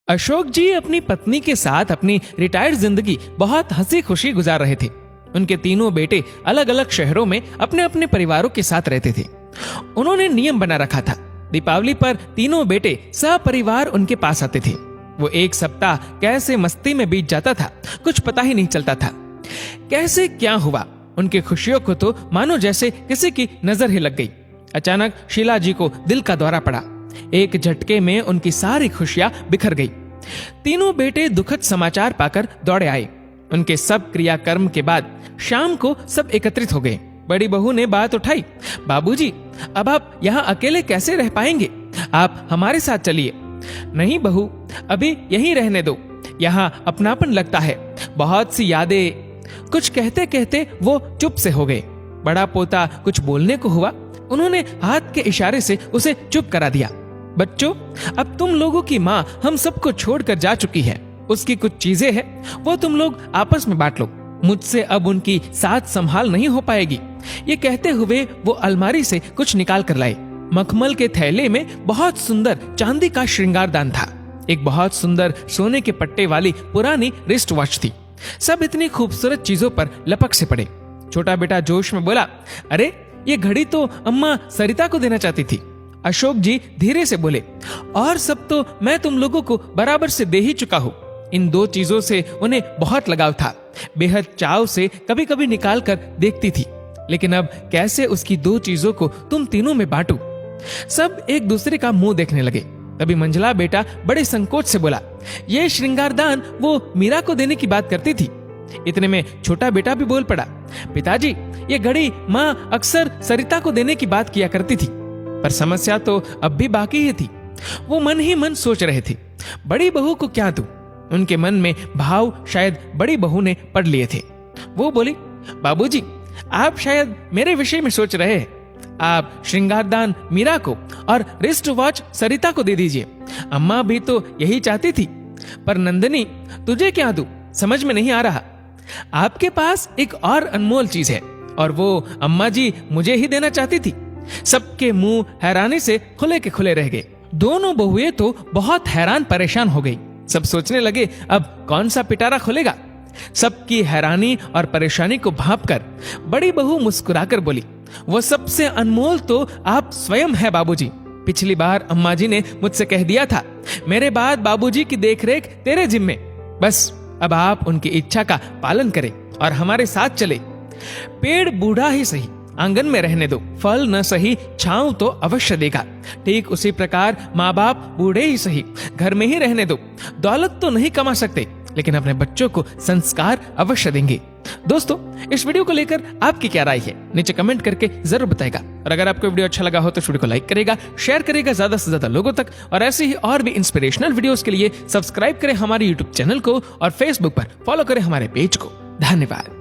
अशोक जी अपनी पत्नी के साथ अपनी रिटायर्ड जिंदगी बहुत हंसी खुशी गुजार रहे थे। उनके तीनों बेटे अलग अलग शहरों में अपने अपने परिवारों के साथ रहते थे। उन्होंने नियम बना रखा था, दीपावली पर तीनों बेटे सपरिवार उनके पास आते थे। वो एक सप्ताह कैसे मस्ती में बीत जाता था, कुछ पता ही नहीं चलता था। कैसे क्या हुआ, उनकी खुशियों को तो मानो जैसे किसी की नजर ही लग गई। अचानक शीला जी को दिल का दौरा पड़ा। एक झटके में उनकी सारी खुशियां बिखर गई। तीनों बेटे दुखद समाचार पाकर दौड़े आए। उनके सब क्रियाकर्म के बाद शाम को सब एकत्रित हो गए। बड़ी बहू ने बात उठाई, बाबूजी, अब आप यहाँ अकेले कैसे रह पाएंगे? आप हमारे साथ चलिए। नहीं बहू, अभी यहीं रहने दो, यहाँ अपनापन लगता है, बहुत सी यादें। कुछ कहते कहते वो चुप से हो गए। बड़ा पोता कुछ बोलने को हुआ, उन्होंने हाथ के इशारे से उसे चुप करा दिया। बच्चों, अब तुम लोगों की माँ हम सबको छोड़कर जा चुकी है। उसकी कुछ चीजें हैं, वो तुम लोग आपस में बांट लो। मुझसे अब उनकी साथ संभाल नहीं हो पाएगी। ये कहते हुए वो अलमारी से कुछ निकाल कर लाए। मखमल के थैले में बहुत सुंदर चांदी का श्रृंगारदान था। एक बहुत सुंदर सोने के पट्टे वाली पुरानी रिस्ट वॉच थी। सब इतनी खूबसूरत चीजों पर लपक से पड़े। छोटा बेटा जोश में बोला, अरे ये घड़ी तो अम्मा सरिता को देना चाहती थी। अशोक जी धीरे से बोले, और सब तो मैं तुम लोगों को बराबर से दे ही चुका हूँ। इन दो चीजों से उन्हें बहुत लगाव था। बेहद चाव से कभी कभी निकाल कर देखती थी, लेकिन अब कैसे उसकी दो चीजों को तुम तीनों में बांटू। सब एक दूसरे का मुंह देखने लगे। तभी मंझला बेटा बड़े संकोच से बोला, ये श्रृंगारदान वो मीरा को देने की बात करती थी। इतने में छोटा बेटा भी बोल पड़ा, पिताजी, ये घड़ी माँ अक्सर सरिता को देने की बात किया करती थी, पर समस्या तो अब भी बाकी ही थी। वो मन ही मन सोच रहे थे, बड़ी बहू को क्या दूं? उनके मन में भाव शायद बड़ी बहू ने पढ़ लिए थे। वो बोली, बाबूजी, आप शायद मेरे विषय में सोच रहे हैं। आप श्रृंगारदान मीरा को और रिस्ट वॉच सरिता को दे दीजिए। अम्मा भी तो यही चाहती थी। पर नंदिनी, तुझे क्या दूं? समझ में नहीं आ रहा। आपके पास एक और अनमोल चीज है, और वो अम्मा जी मुझे ही देना चाहती थी। सबके मुंह हैरानी से खुले के खुले रह गए। दोनों बहुएं तो बहुत हैरान परेशान हो गई। सब सोचने लगे, अब कौन सा पिटारा खुलेगा। सबकी हैरानी और परेशानी को भांपकर बड़ी बहू मुस्कुराकर बोली, वो सबसे अनमोल तो आप स्वयं है बाबूजी। पिछली बार अम्मा जी ने मुझसे कह दिया था, मेरे बाद बाबूजी की देखरेख तेरे जिम्मे। बस अब आप उनकी इच्छा का पालन करें और हमारे साथ चले। पेड़ बूढ़ा ही सही, आंगन में रहने दो, फल न सही छांव तो अवश्य देगा। ठीक उसी प्रकार माँ बाप बूढ़े ही सही, घर में ही रहने दो। दौलत तो नहीं कमा सकते, लेकिन अपने बच्चों को संस्कार अवश्य देंगे। दोस्तों, इस वीडियो को लेकर आपकी क्या राय है, नीचे कमेंट करके जरूर बताएगा। और अगर आपको वीडियो अच्छा लगा हो तो वीडियो को लाइक करेगा, शेयर करेगा ज्यादा से ज्यादा लोगों तक। और ऐसे ही और भी इंस्पिरेशनल वीडियोस के लिए सब्सक्राइब करें हमारे यूट्यूब चैनल को और फेसबुक पर फॉलो करें हमारे पेज को। धन्यवाद।